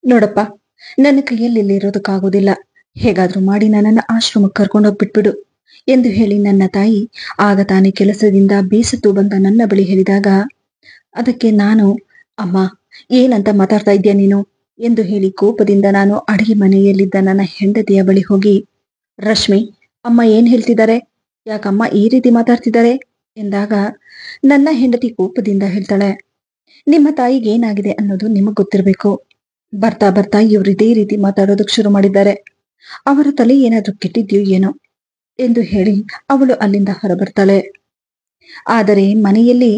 ನೋಡಪ್ಪ, ನನ್ನ ಕೈಯಲ್ಲಿ ಇಲ್ಲಿರೋದಕ್ಕಾಗೋದಿಲ್ಲ. ಹೇಗಾದ್ರೂ ಮಾಡಿ ನನ್ನನ್ನ ಆಶ್ರಮಕ್ಕೆ ಕರ್ಕೊಂಡೋಗಿ ಬಿಟ್ಬಿಡು ಎಂದು ಹೇಳಿ ನನ್ನ ತಾಯಿ ಆಗ ತಾನೇ ಕೆಲಸದಿಂದ ಬೇಸತ್ತು ಬಂದ ನನ್ನ ಬಳಿ ಹೇಳಿದಾಗ, ಅದಕ್ಕೆ ನಾನು, ಅಮ್ಮ, ಏನಂತ ಮಾತಾಡ್ತಾ ಇದ್ಯಾ ನೀನು ಎಂದು ಹೇಳಿ ಕೋಪದಿಂದ ನಾನು ಅಡಿಗೆ ಮನೆಯಲ್ಲಿದ್ದ ನನ್ನ ಹೆಂಡತಿಯ ಬಳಿ ಹೋಗಿ, ರಶ್ಮಿ, ಅಮ್ಮ ಏನ್ ಹೇಳ್ತಿದ್ದಾರೆ? ಯಾಕಮ್ಮ ಈ ರೀತಿ ಮಾತಾಡ್ತಿದ್ದಾರೆ ಎಂದಾಗ ನನ್ನ ಹೆಂಡತಿ ಕೋಪದಿಂದ ಹೇಳ್ತಾಳೆ, ನಿಮ್ಮ ತಾಯಿಗೆ ಏನಾಗಿದೆ ಅನ್ನೋದು ನಿಮಗ್ ಗೊತ್ತಿರ್ಬೇಕು. ಬರ್ತಾ ಬರ್ತಾ ಇವ್ರು ಇದೇ ರೀತಿ ಮಾತಾಡೋದಕ್ ಶುರು ಮಾಡಿದ್ದಾರೆ. ಅವರ ತಲೆ ಏನಾದ್ರೂ ಕೆಟ್ಟಿದ್ಯೋ ಏನೋ ಎಂದು ಹೇಳಿ ಅವಳು ಅಲ್ಲಿಂದ ಹೊರಬರ್ತಾಳೆ. ಆದರೆ ಮನೆಯಲ್ಲಿ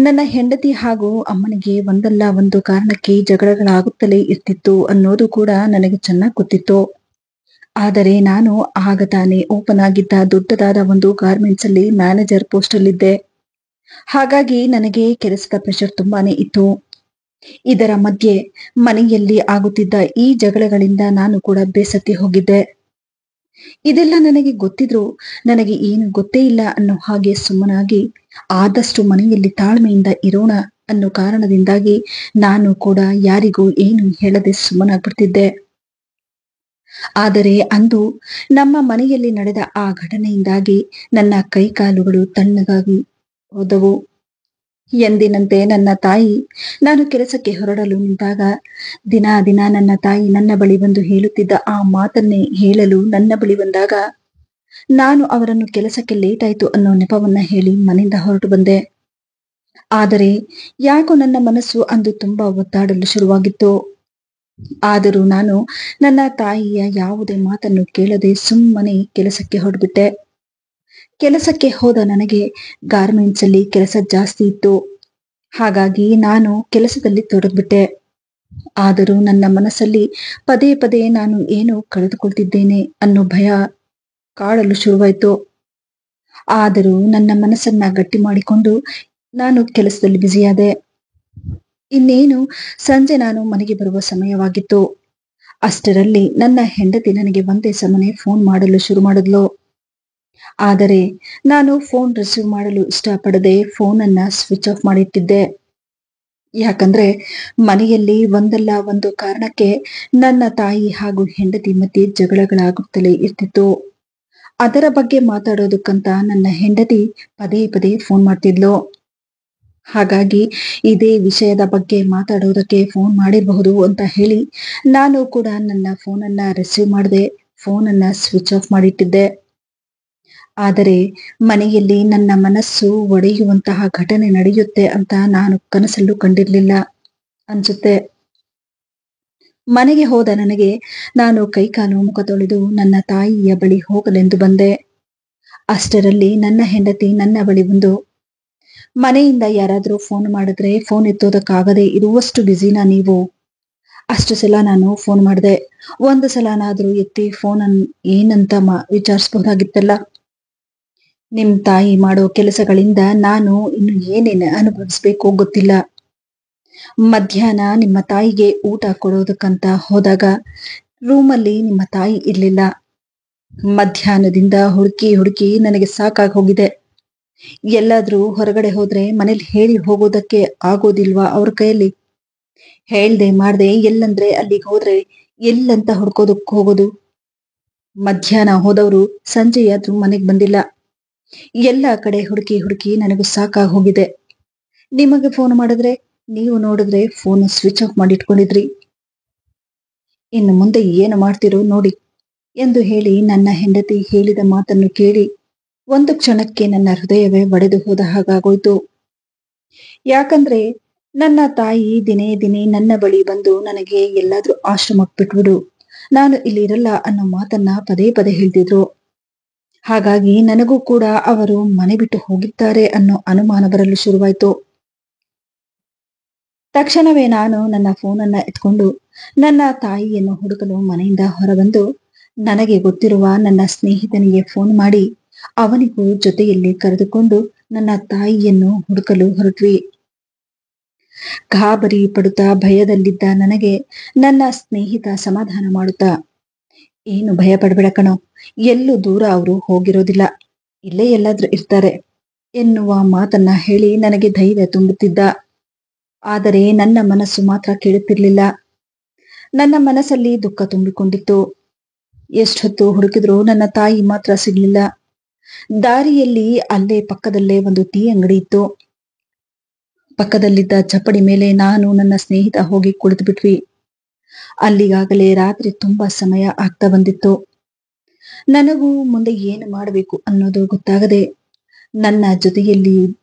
ನನ್ನ ಹೆಂಡತಿ ಹಾಗೂ ಅಮ್ಮನಿಗೆ ಒಂದಲ್ಲ ಒಂದು ಕಾರಣಕ್ಕೆ ಜಗಳಗಳಾಗುತ್ತಲೇ ಇರ್ತಿತ್ತು ಅನ್ನೋದು ಕೂಡ ನನಗೆ ಚೆನ್ನಾಗಿ ಗೊತ್ತಿತ್ತು. ಆದರೆ ನಾನು ಆಗ ತಾನೇ ಓಪನ್ ಆಗಿದ್ದ ದೊಡ್ಡದಾದ ಒಂದು ಗಾರ್ಮೆಂಟ್ಸ್ ಅಲ್ಲಿ ಮ್ಯಾನೇಜರ್ ಪೋಸ್ಟ್ ಅಲ್ಲಿದ್ದೆ. ಹಾಗಾಗಿ ನನಗೆ ಕೆಲಸದ ಪ್ರೆಷರ್ ತುಂಬಾನೇ ಇತ್ತು. ಇದರ ಮಧ್ಯೆ ಮನೆಯಲ್ಲಿ ಆಗುತ್ತಿದ್ದ ಈ ಜಗಳಗಳಿಂದ ನಾನು ಕೂಡ ಬೇಸತ್ತಿ ಹೋಗಿದ್ದೆ. ಇದೆಲ್ಲ ನನಗೆ ಗೊತ್ತಿದ್ರು ನನಗೆ ಏನು ಗೊತ್ತೇ ಇಲ್ಲ ಅನ್ನೋ ಹಾಗೆ ಸುಮ್ಮನಾಗಿ ಆದಷ್ಟು ಮನೆಯಲ್ಲಿ ತಾಳ್ಮೆಯಿಂದ ಇರೋಣ ಅನ್ನೋ ಕಾರಣದಿಂದಾಗಿ ನಾನು ಕೂಡ ಯಾರಿಗೂ ಏನು ಹೇಳದೆ ಸುಮ್ಮನಾಗ್ಬಿಡ್ತಿದ್ದೆ. ಆದರೆ ಅಂದು ನಮ್ಮ ಮನೆಯಲ್ಲಿ ನಡೆದ ಆ ಘಟನೆಯಿಂದಾಗಿ ನನ್ನ ಕೈಕಾಲುಗಳು ತಣ್ಣಗಾಗಿ ಹೋದವು. ಎಂದಿನಂತೆ ನನ್ನ ತಾಯಿ ನಾನು ಕೆಲಸಕ್ಕೆ ಹೊರಡಲು ನಿಂತಾಗ ದಿನಾ ದಿನ ನನ್ನ ತಾಯಿ ನನ್ನ ಬಳಿ ಬಂದು ಹೇಳುತ್ತಿದ್ದ ಆ ಮಾತನ್ನೇ ಹೇಳಲು ನನ್ನ ಬಳಿ ಬಂದಾಗ ನಾನು ಅವರನ್ನು ಕೆಲಸಕ್ಕೆ ಲೇಟ್ ಆಯ್ತು ಅನ್ನೋ ನೆಪವನ್ನ ಹೇಳಿ ಮನೆಯಿಂದ ಹೊರಟು ಬಂದೆ. ಆದರೆ ಯಾಕೋ ನನ್ನ ಮನಸ್ಸು ಅಂದು ತುಂಬಾ ಒತ್ತಾಡಲು ಶುರುವಾಗಿತ್ತು. ಆದರೂ ನಾನು ನನ್ನ ತಾಯಿಯ ಯಾವುದೇ ಮಾತನ್ನು ಕೇಳದೆ ಸುಮ್ಮನೆ ಕೆಲಸಕ್ಕೆ ಹೊರಡ್ಬಿಟ್ಟೆ. ಕೆಲಸಕ್ಕೆ ಹೋದ ನನಗೆ ಗಾರ್ಮೆಂಟ್ಸ್ ಅಲ್ಲಿ ಕೆಲಸ ಜಾಸ್ತಿ ಇತ್ತು. ಹಾಗಾಗಿ ನಾನು ಕೆಲಸದಲ್ಲಿ ತೊಡಗ್ಬಿಟ್ಟೆ. ಆದರೂ ನನ್ನ ಮನಸ್ಸಲ್ಲಿ ಪದೇ ಪದೇ ನಾನು ಏನೋ ಕಳೆದುಕೊಳ್ತಿದ್ದೇನೆ ಅನ್ನೋ ಭಯ ಕಾಡಲು ಶುರುವಾಯ್ತು. ಆದರೂ ನನ್ನ ಮನಸ್ಸನ್ನ ಗಟ್ಟಿ ಮಾಡಿಕೊಂಡು ನಾನು ಕೆಲಸದಲ್ಲಿ ಬ್ಯುಸಿಯಾದೆ. ಇನ್ನೇನು ಸಂಜೆ ನಾನು ಮನೆಗೆ ಬರುವ ಸಮಯವಾಗಿತ್ತು. ಅಷ್ಟರಲ್ಲಿ ನನ್ನ ಹೆಂಡತಿ ನನಗೆ ಒಂದೇ ಸಮನೆ ಫೋನ್ ಮಾಡಲು ಶುರು ಮಾಡಿದ್ಲು. ಆದರೆ ನಾನು ಫೋನ್ ರಿಸೀವ್ ಮಾಡಲು ಇಷ್ಟಪಡದೆ ಫೋನನ್ನ ಸ್ವಿಚ್ ಆಫ್ ಮಾಡಿಟ್ಟಿದ್ದೆ. ಯಾಕಂದ್ರೆ ಮನೆಯಲ್ಲಿ ಒಂದಲ್ಲ ಒಂದು ಕಾರಣಕ್ಕೆ ನನ್ನ ತಾಯಿ ಹಾಗೂ ಹೆಂಡತಿ ಮಧ್ಯೆ ಜಗಳಗಳಾಗುತ್ತಲೇ ಇರ್ತಿತ್ತು. ಅದರ ಬಗ್ಗೆ ಮಾತಾಡೋದಕ್ಕಂತ ನನ್ನ ಹೆಂಡತಿ ಪದೇ ಪದೇ ಫೋನ್ ಮಾಡ್ತಿದ್ಲು. ಹಾಗಾಗಿ ಇದೇ ವಿಷಯದ ಬಗ್ಗೆ ಮಾತಾಡೋದಕ್ಕೆ ಫೋನ್ ಮಾಡಿರಬಹುದು ಅಂತ ಹೇಳಿ ನಾನು ಕೂಡ ನನ್ನ ಫೋನನ್ನ ರಿಸೀವ್ ಮಾಡದೆ ಫೋನನ್ನ ಸ್ವಿಚ್ ಆಫ್ ಮಾಡಿಟ್ಟಿದ್ದೆ. ಆದರೆ ಮನೆಯಲ್ಲಿ ನನ್ನ ಮನಸ್ಸು ಒಡೆಯುವಂತಹ ಘಟನೆ ನಡೆಯುತ್ತೆ ಅಂತ ನಾನು ಕನಸಲ್ಲೂ ಕಂಡಿರ್ಲಿಲ್ಲ ಅನ್ಸುತ್ತೆ. ಮನೆಗೆ ಹೋದ ನನಗೆ ನಾನು ಕೈಕಾಲು ಮುಖ ತೊಳೆದು ನನ್ನ ತಾಯಿಯ ಬಳಿ ಹೋಗಲೆಂದು ಬಂದೆ. ಅಷ್ಟರಲ್ಲಿ ನನ್ನ ಹೆಂಡತಿ ನನ್ನ ಬಳಿ ಬಂದು, ಮನೆಯಿಂದ ಯಾರಾದ್ರೂ ಫೋನ್ ಮಾಡಿದ್ರೆ ಫೋನ್ ಎತ್ತೋದಕ್ಕಾಗದೆ ಇರುವಷ್ಟು ಬ್ಯುಸಿನಾ ನೀವು? ಅಷ್ಟು ಸಲ ನಾನು ಫೋನ್ ಮಾಡಿದೆ. ಒಂದು ಸಲನಾದ್ರೂ ಎತ್ತಿ ಫೋನ್ ಏನಂತ ವಿಚಾರಿಸಬಹುದಾಗಿತ್ತಲ್ಲ. ನಿಮ್ ತಾಯಿ ಮಾಡೋ ಕೆಲಸಗಳಿಂದ ನಾನು ಇನ್ನು ಏನೇನು ಅನುಭವಿಸ್ಬೇಕೋ ಗೊತ್ತಿಲ್ಲ. ಮಧ್ಯಾಹ್ನ ನಿಮ್ಮ ತಾಯಿಗೆ ಊಟ ಕೊಡೋದಕ್ಕಂತ ಹೋದಾಗ ರೂಮಲ್ಲಿ ನಿಮ್ಮ ತಾಯಿ ಇರ್ಲಿಲ್ಲ. ಮಧ್ಯಾಹ್ನದಿಂದ ಹುಡುಕಿ ಹುಡುಕಿ ನನಗೆ ಸಾಕಾಗಿ ಹೋಗಿದೆ. ಎಲ್ಲಾದ್ರೂ ಹೊರಗಡೆ ಹೋದ್ರೆ ಮನೇಲಿ ಹೇಳಿ ಹೋಗೋದಕ್ಕೆ ಆಗೋದಿಲ್ವಾ ಅವ್ರ ಕೈಯಲ್ಲಿ? ಹೇಳ್ದೆ ಮಾಡ್ದೆ ಎಲ್ಲಂದ್ರೆ ಅಲ್ಲಿಗೆ ಹೋದ್ರೆ ಎಲ್ಲಂತ ಹುಡ್ಕೋದಕ್ ಹೋಗೋದು? ಮಧ್ಯಾಹ್ನ ಹೋದವರು ಸಂಜೆಯಾದ್ರೂ ಮನೆಗ್ ಬಂದಿಲ್ಲ. ಎಲ್ಲ ಕಡೆ ಹುಡುಕಿ ಹುಡುಕಿ ನನಗೂ ಸಾಕಾಗಿ ಹೋಗಿದೆ. ನಿಮಗೆ ಫೋನ್ ಮಾಡಿದ್ರೆ ನೀವು ನೋಡಿದ್ರೆ ಫೋನ್ ಸ್ವಿಚ್ ಆಫ್ ಮಾಡಿ ಇಟ್ಕೊಂಡಿದ್ರಿ. ಇನ್ನು ಮುಂದೆ ಏನು ಮಾಡ್ತಿರೋ ನೋಡಿ ಎಂದು ಹೇಳಿ ನನ್ನ ಹೆಂಡತಿ ಹೇಳಿದ ಮಾತನ್ನು ಕೇಳಿ ಒಂದು ಕ್ಷಣಕ್ಕೆ ನನ್ನ ಹೃದಯವೇ ಒಡೆದು ಹೋದ ಹಾಗಾಗೋಯ್ತು. ಯಾಕಂದ್ರೆ ನನ್ನ ತಾಯಿ ದಿನೇ ದಿನೇ ನನ್ನ ಬಳಿ ಬಂದು ನನಗೆ ಎಲ್ಲಾದ್ರೂ ಆಶ್ರಮಕ್ಕೆ ಬಿಟ್ಬಿಡು, ನಾನು ಇಲ್ಲಿ ಇರಲ್ಲ ಅನ್ನೋ ಮಾತನ್ನ ಪದೇ ಪದೇ ಹೇಳ್ತಿದ್ರು. ಹಾಗಾಗಿ ನನಗೂ ಕೂಡ ಅವರು ಮನೆ ಬಿಟ್ಟು ಹೋಗಿದ್ದಾರೆ ಅನ್ನೋ ಅನುಮಾನ ಬರಲು ಶುರುವಾಯ್ತು. ತಕ್ಷಣವೇ ನಾನು ನನ್ನ ಫೋನನ್ನ ಎತ್ಕೊಂಡು ನನ್ನ ತಾಯಿಯನ್ನು ಹುಡುಕಲು ಮನೆಯಿಂದ ಹೊರಬಂದು ನನಗೆ ಗೊತ್ತಿರುವ ನನ್ನ ಸ್ನೇಹಿತನಿಗೆ ಫೋನ್ ಮಾಡಿ ಅವನಿಗೂ ಜೊತೆಯಲ್ಲಿ ಕರೆದುಕೊಂಡು ನನ್ನ ತಾಯಿಯನ್ನು ಹುಡುಕಲು ಹೊರಟ್ವಿ. ಗಾಬರಿ ಪಡುತ್ತಾ ಭಯದಲ್ಲಿದ್ದ ನನಗೆ ನನ್ನ ಸ್ನೇಹಿತ ಸಮಾಧಾನ ಮಾಡುತ್ತಾ, ಏನು ಭಯ ಪಡ್ಬೇಡ ಕಣೋ, ಎಲ್ಲೂ ದೂರ ಅವರು ಹೋಗಿರೋದಿಲ್ಲ, ಇಲ್ಲೇ ಎಲ್ಲಾದ್ರೂ ಇರ್ತಾರೆ ಎನ್ನುವ ಮಾತನ್ನ ಹೇಳಿ ನನಗೆ ಧೈರ್ಯ ತುಂಬುತ್ತಿದ್ದ. ಆದರೆ ನನ್ನ ಮನಸ್ಸು ಮಾತ್ರ ಕೇಳುತ್ತಿರ್ಲಿಲ್ಲ. ನನ್ನ ಮನಸ್ಸಲ್ಲಿ ದುಃಖ ತುಂಬಿಕೊಂಡಿತ್ತು. ಎಷ್ಟೊತ್ತು ಹುಡುಕಿದ್ರೂ ನನ್ನ ತಾಯಿ ಮಾತ್ರ ಸಿಗ್ಲಿಲ್ಲ. ದಾರಿಯಲ್ಲಿ ಅಲ್ಲೇ ಪಕ್ಕದಲ್ಲೇ ಒಂದು ಟೀ ಅಂಗಡಿ ಇತ್ತು. ಪಕ್ಕದಲ್ಲಿದ್ದ ಚಪ್ಪಡಿ ಮೇಲೆ ನಾನು ನನ್ನ ಸ್ನೇಹಿತ ಹೋಗಿ ಕುಳಿತು ಬಿಟ್ವಿ. ಅಲ್ಲಿಗಾಗಲೇ ರಾತ್ರಿ ತುಂಬಾ ಸಮಯ ಆಗ್ತಾ ಬಂದಿತ್ತು. ನನಗೂ ಮುಂದೆ ಏನು ಮಾಡಬೇಕು ಅನ್ನೋದು ಗೊತ್ತಾಗದೆ ನನ್ನ ಜೊತೆಯಲ್ಲಿ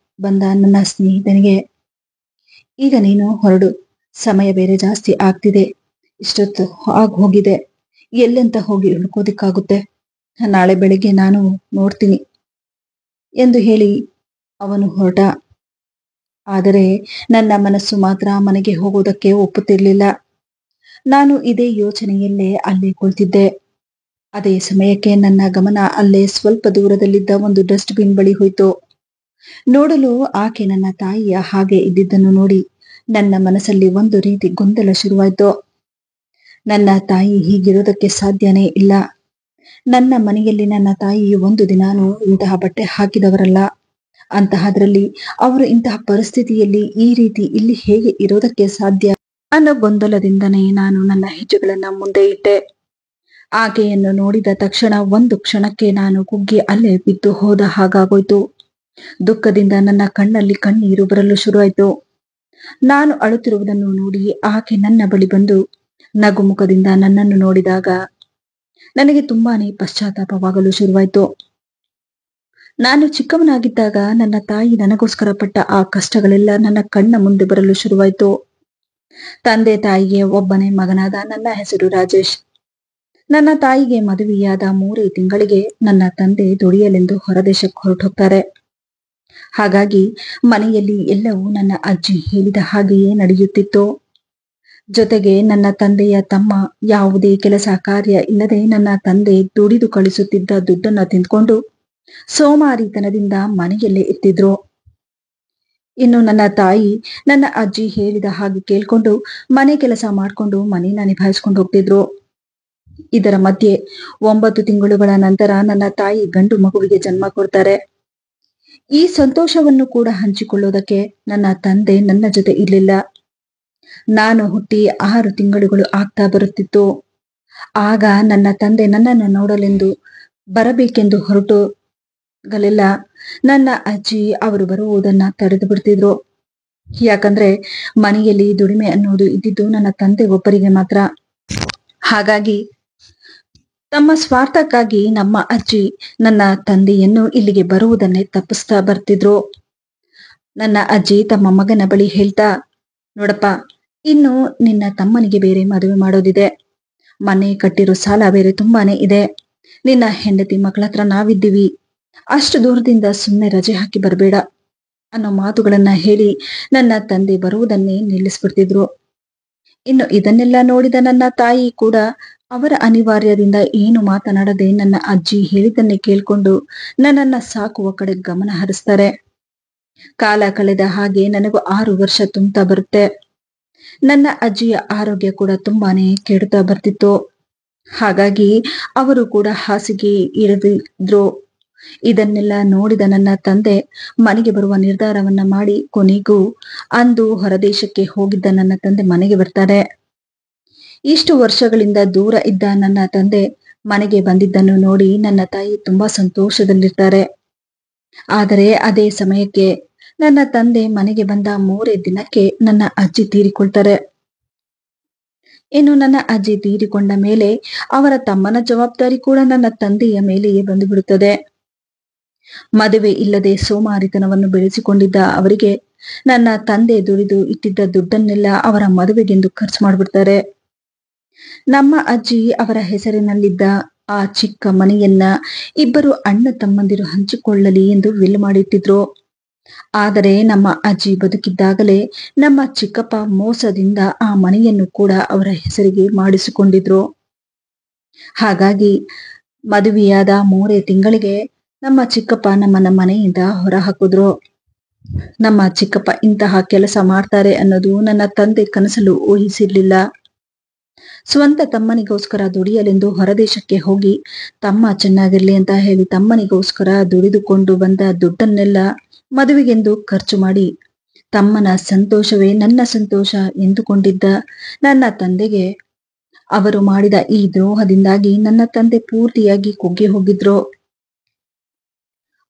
ಬಂದ ನನ್ನ ಸ್ನೇಹಿತನಿಗೆ, ಈಗ ನೀನು ಹೊರಡು, ಸಮಯ ಬೇರೆ ಜಾಸ್ತಿ ಆಗ್ತಿದೆ, ಇಷ್ಟೊತ್ತು ಹೋಗಿದೆ, ಎಲ್ಲಂತ ಹೋಗಿ ಹುಡ್ಕೋದಿಕ್ಕಾಗುತ್ತೆ, ನಾಳೆ ಬೆಳಿಗ್ಗೆ ನಾನು ನೋಡ್ತೀನಿ ಎಂದು ಹೇಳಿ ಅವನು ಹೊರಟ. ಆದರೆ ನನ್ನ ಮನಸ್ಸು ಮಾತ್ರ ಮನೆಗೆ ಹೋಗೋದಕ್ಕೆ ಒಪ್ಪುತ್ತಿರಲಿಲ್ಲ. ನಾನು ಇದೇ ಯೋಚನೆಯಲ್ಲೇ ಅಲ್ಲೇ ಕುಳಿತಿದ್ದೆ. ಅದೇ ಸಮಯಕ್ಕೆ ನನ್ನ ಗಮನ ಅಲ್ಲೇ ಸ್ವಲ್ಪ ದೂರದಲ್ಲಿದ್ದ ಒಂದು ಡಸ್ಟ್ ಬಿನ್ ಬಳಿ ಹೋಯ್ತು. ನೋಡಲು ಆಕೆ ನನ್ನ ತಾಯಿಯ ಹಾಗೆ ಇದ್ದಿದ್ದನ್ನು ನೋಡಿ ನನ್ನ ಮನಸ್ಸಲ್ಲಿ ಒಂದು ರೀತಿ ಗೊಂದಲ ಶುರುವಾಯ್ತು. ನನ್ನ ತಾಯಿ ಹೀಗಿರೋದಕ್ಕೆ ಸಾಧ್ಯನೇ ಇಲ್ಲ. ನನ್ನ ಮನೆಯಲ್ಲಿ ನನ್ನ ತಾಯಿ ಒಂದು ದಿನಾನು ಇಂತಹ ಬಟ್ಟೆ ಹಾಕಿದವರಲ್ಲ. ಅಂತಹದ್ರಲ್ಲಿ ಅವರು ಇಂತಹ ಪರಿಸ್ಥಿತಿಯಲ್ಲಿ ಈ ರೀತಿ ಇಲ್ಲಿ ಹೇಗೆ ಇರೋದಕ್ಕೆ ಸಾಧ್ಯ ಅನ್ನೋ ಗೊಂದಲದಿಂದನೇ ನಾನು ನನ್ನ ಹೆಜ್ಜೆಗಳನ್ನ ಮುಂದೆ ಇಟ್ಟೆ. ಆಕೆಯನ್ನು ನೋಡಿದ ತಕ್ಷಣ ಒಂದು ಕ್ಷಣಕ್ಕೆ ನಾನು ಕುಗ್ಗಿ ಅಲ್ಲೇ ಬಿದ್ದು ಹೋದ ಹಾಗಾಗೋಯ್ತು. ದುಃಖದಿಂದ ನನ್ನ ಕಣ್ಣಲ್ಲಿ ಕಣ್ಣೀರು ಬರಲು ಶುರುವಾಯ್ತು. ನಾನು ಅಳುತ್ತಿರುವುದನ್ನು ನೋಡಿ ಆಕೆ ನನ್ನ ಬಳಿ ಬಂದು ನಗುಮುಖದಿಂದ ನನ್ನನ್ನು ನೋಡಿದಾಗ ನನಗೆ ತುಂಬಾನೇ ಪಶ್ಚಾತ್ತಾಪವಾಗಲು ಶುರುವಾಯ್ತು. ನಾನು ಚಿಕ್ಕವನಾಗಿದ್ದಾಗ ನನ್ನ ತಾಯಿ ನನಗೋಸ್ಕರ ಪಟ್ಟ ಆ ಕಷ್ಟಗಳೆಲ್ಲ ನನ್ನ ಕಣ್ಣ ಮುಂದೆ ಬರಲು ಶುರುವಾಯ್ತು. ತಂದೆ ತಾಯಿಗೆ ಒಬ್ಬನೇ ಮಗನಾದ ನನ್ನ ಹೆಸರು ರಾಜೇಶ್. ನನ್ನ ತಾಯಿಗೆ ಮದುವೆಯಾದ 3 ತಿಂಗಳಿಗೆ ನನ್ನ ತಂದೆ ದುಡಿಯಲೆಂದು ಹೊರದೇಶಕ್ಕೆ ಹೊರಟೋಗ್ತಾರೆ. ಹಾಗಾಗಿ ಮನೆಯಲ್ಲಿ ಎಲ್ಲವೂ ನನ್ನ ಅಜ್ಜಿ ಹೇಳಿದ ಹಾಗೆಯೇ ನಡೆಯುತ್ತಿತ್ತು. ಜೊತೆಗೆ ನನ್ನ ತಂದೆಯ ತಮ್ಮ ಯಾವುದೇ ಕೆಲಸ ಕಾರ್ಯ ಇಲ್ಲದೆ ನನ್ನ ತಂದೆ ದುಡಿದು ಕಳಿಸುತ್ತಿದ್ದ ದುಡ್ಡನ್ನ ತಿಂದ್ಕೊಂಡು ಸೋಮಾರಿತನದಿಂದ ಮನೆಯಲ್ಲೇ ಇರ್ತಿದ್ರು. ಇನ್ನು ನನ್ನ ತಾಯಿ ನನ್ನ ಅಜ್ಜಿ ಹೇಳಿದ ಹಾಗೆ ಕೇಳ್ಕೊಂಡು ಮನೆ ಕೆಲಸ ಮಾಡ್ಕೊಂಡು ಮನೇನ ನಿಭಾಯಿಸ್ಕೊಂಡು ಹೋಗ್ತಿದ್ರು. ಇದರ ಮಧ್ಯೆ 9 ತಿಂಗಳುಗಳ ನಂತರ ನನ್ನ ತಾಯಿ ಗಂಡು ಮಗುವಿಗೆ ಜನ್ಮ ಕೊಡ್ತಾರೆ. ಈ ಸಂತೋಷವನ್ನು ಕೂಡ ಹಂಚಿಕೊಳ್ಳೋದಕ್ಕೆ ನನ್ನ ತಂದೆ ನನ್ನ ಜೊತೆ ಇರ್ಲಿಲ್ಲ. ನಾನು ಹುಟ್ಟಿ 6 ತಿಂಗಳುಗಳು ಆಗ್ತಾ ಬರುತ್ತಿತ್ತು. ಆಗ ನನ್ನ ತಂದೆ ನನ್ನನ್ನು ನೋಡಲೆಂದು ಬರಬೇಕೆಂದು ಹೊರಟೋಗಲೆಲ್ಲ ನನ್ನ ಅಜ್ಜಿ ಅವರು ಬರುವುದನ್ನ ತಡೆದು ಬಿಡ್ತಿದ್ರು. ಯಾಕಂದ್ರೆ ಮನೆಯಲ್ಲಿ ದುಡಿಮೆ ಅನ್ನೋದು ಇದ್ದಿದ್ದು ನನ್ನ ತಂದೆ ಒಬ್ಬರಿಗೆ ಮಾತ್ರ. ಹಾಗಾಗಿ ತಮ್ಮ ಸ್ವಾರ್ಥಕ್ಕಾಗಿ ನಮ್ಮ ಅಜ್ಜಿ ನನ್ನ ತಂದೆಯನ್ನು ಇಲ್ಲಿಗೆ ಬರುವುದನ್ನೇ ತಪ್ಪಿಸ್ತಾ ಬರ್ತಿದ್ರು. ನನ್ನ ಅಜ್ಜಿ ತಮ್ಮ ಮಗನ ಬಳಿ ಹೇಳ್ತಾ, ನೋಡಪ್ಪ, ಇನ್ನು ನಿನ್ನ ತಮ್ಮನಿಗೆ ಬೇರೆ ಮದುವೆ ಮಾಡೋದಿದೆ, ಮನೆ ಕಟ್ಟಿರೋ ಸಾಲ ಬೇರೆ ತುಂಬಾನೇ ಇದೆ, ನಿನ್ನ ಹೆಂಡತಿ ಮಕ್ಕಳ ಹತ್ರ ನಾವಿದ್ದೀವಿ, ಅಷ್ಟು ದೂರದಿಂದ ಸುಮ್ಮನೆ ರಜೆ ಹಾಕಿ ಬರಬೇಡ ಅನ್ನೋ ಮಾತುಗಳನ್ನ ಹೇಳಿ ನನ್ನ ತಂದೆ ಬರುವುದನ್ನೇ ನಿಲ್ಲಿಸ್ಬಿಡ್ತಿದ್ರು. ಇನ್ನು ಇದನ್ನೆಲ್ಲ ನೋಡಿದ ನನ್ನ ತಾಯಿ ಕೂಡ ಅವರ ಅನಿವಾರ್ಯದಿಂದ ಏನು ಮಾತನಾಡದೆ ನನ್ನ ಅಜ್ಜಿ ಹೇಳಿದ್ದನ್ನೇ ಕೇಳ್ಕೊಂಡು ನನ್ನನ್ನ ಸಾಕುವ ಕಡೆ ಗಮನ ಹರಿಸ್ತಾರೆ. ಕಾಲ ಕಳೆದ ಹಾಗೆ ನನಗೂ 6 ವರ್ಷ ತುಂಬ್ತಾ ಬರುತ್ತೆ. ನನ್ನ ಅಜ್ಜಿಯ ಆರೋಗ್ಯ ಕೂಡ ತುಂಬಾನೇ ಕೆಡುತ್ತಾ ಬರ್ತಿತ್ತು. ಹಾಗಾಗಿ ಅವರು ಕೂಡ ಹಾಸಿಗೆ ಇಳಿದಿದ್ರು. ಇದನ್ನೆಲ್ಲ ನೋಡಿದ ನನ್ನ ತಂದೆ ಮನೆಗೆ ಬರುವ ನಿರ್ಧಾರವನ್ನ ಮಾಡಿ ಕೊನೆಗೂ ಅಂದು ಹೊರದೇಶಕ್ಕೆ ಹೋಗಿದ್ದ ನನ್ನ ತಂದೆ ಮನೆಗೆ ಬರ್ತಾರೆ. ಇಷ್ಟು ವರ್ಷಗಳಿಂದ ದೂರ ಇದ್ದ ನನ್ನ ತಂದೆ ಮನೆಗೆ ಬಂದಿದ್ದನ್ನು ನೋಡಿ ನನ್ನ ತಾಯಿ ತುಂಬಾ ಸಂತೋಷದಲ್ಲಿರ್ತಾರೆ. ಆದರೆ ಅದೇ ಸಮಯಕ್ಕೆ ನನ್ನ ತಂದೆ ಮನೆಗೆ ಬಂದ 3 ದಿನಕ್ಕೆ ನನ್ನ ಅಜ್ಜಿ ತೀರಿಕೊಳ್ತಾರೆ. ಇನ್ನು ನನ್ನ ಅಜ್ಜಿ ತೀರಿಕೊಂಡ ಮೇಲೆ ಅವರ ತಮ್ಮನ ಜವಾಬ್ದಾರಿ ಕೂಡ ನನ್ನ ತಂದೆಯ ಮೇಲೆಯೇ ಬಂದು ಬಿಡುತ್ತದೆ. ಮದುವೆ ಇಲ್ಲದೆ ಸೋಮಾರಿತನವನ್ನು ಬೆಳೆಸಿಕೊಂಡಿದ್ದ ಅವರಿಗೆ ನನ್ನ ತಂದೆ ದುಡಿದು ಇಟ್ಟಿದ್ದ ದುಡ್ಡನ್ನೆಲ್ಲ ಅವರ ಮದುವೆಗೆಂದು ಖರ್ಚು ಮಾಡ್ಬಿಡ್ತಾರೆ. ನಮ್ಮ ಅಜ್ಜಿ ಅವರ ಹೆಸರಿನಲ್ಲಿದ್ದ ಆ ಚಿಕ್ಕ ಮನೆಯನ್ನ ಇಬ್ಬರು ಅಣ್ಣ ತಮ್ಮಂದಿರು ಹಂಚಿಕೊಳ್ಳಲಿ ಎಂದು ವಿಲ್ ಮಾಡಿಟ್ಟಿದ್ರು. ಆದರೆ ನಮ್ಮ ಅಜ್ಜಿ ಬದುಕಿದ್ದಾಗಲೇ ನಮ್ಮ ಚಿಕ್ಕಪ್ಪ ಮೋಸದಿಂದ ಆ ಮನೆಯನ್ನು ಕೂಡ ಅವರ ಹೆಸರಿಗೆ ಮಾಡಿಸಿಕೊಂಡಿದ್ರು. ಹಾಗಾಗಿ ಮದುವೆಯಾದ 3 ತಿಂಗಳಿಗೆ ನಮ್ಮ ಚಿಕ್ಕಪ್ಪ ನಮ್ಮನ್ನ ಮನೆಯಿಂದ ಹೊರ ಹಾಕಿದ್ರು. ನಮ್ಮ ಚಿಕ್ಕಪ್ಪ ಇಂತಹ ಕೆಲಸ ಮಾಡ್ತಾರೆ ಅನ್ನೋದು ನನ್ನ ತಂದೆ ಕನಸಲು ಊಹಿಸಿರ್ಲಿಲ್ಲ. ಸ್ವಂತ ತಮ್ಮನಿಗೋಸ್ಕರ ದುಡಿಯಲೆಂದು ಹೊರದೇಶಕ್ಕೆ ಹೋಗಿ ತಮ್ಮ ಚೆನ್ನಾಗಿರ್ಲಿ ಅಂತ ಹೇಳಿ ತಮ್ಮನಿಗೋಸ್ಕರ ದುಡಿದುಕೊಂಡು ಬಂದ ದುಡ್ಡನ್ನೆಲ್ಲ ಮದುವೆಗೆಂದು ಖರ್ಚು ಮಾಡಿ ತಮ್ಮನ ಸಂತೋಷವೇ ನನ್ನ ಸಂತೋಷ ಎಂದುಕೊಂಡಿದ್ದ ನನ್ನ ತಂದೆಗೆ ಅವರು ಮಾಡಿದ ಈ ದ್ರೋಹದಿಂದಾಗಿ ನನ್ನ ತಂದೆ ಪೂರ್ತಿಯಾಗಿ ಕುಗ್ಗಿ ಹೋಗಿದ್ರು.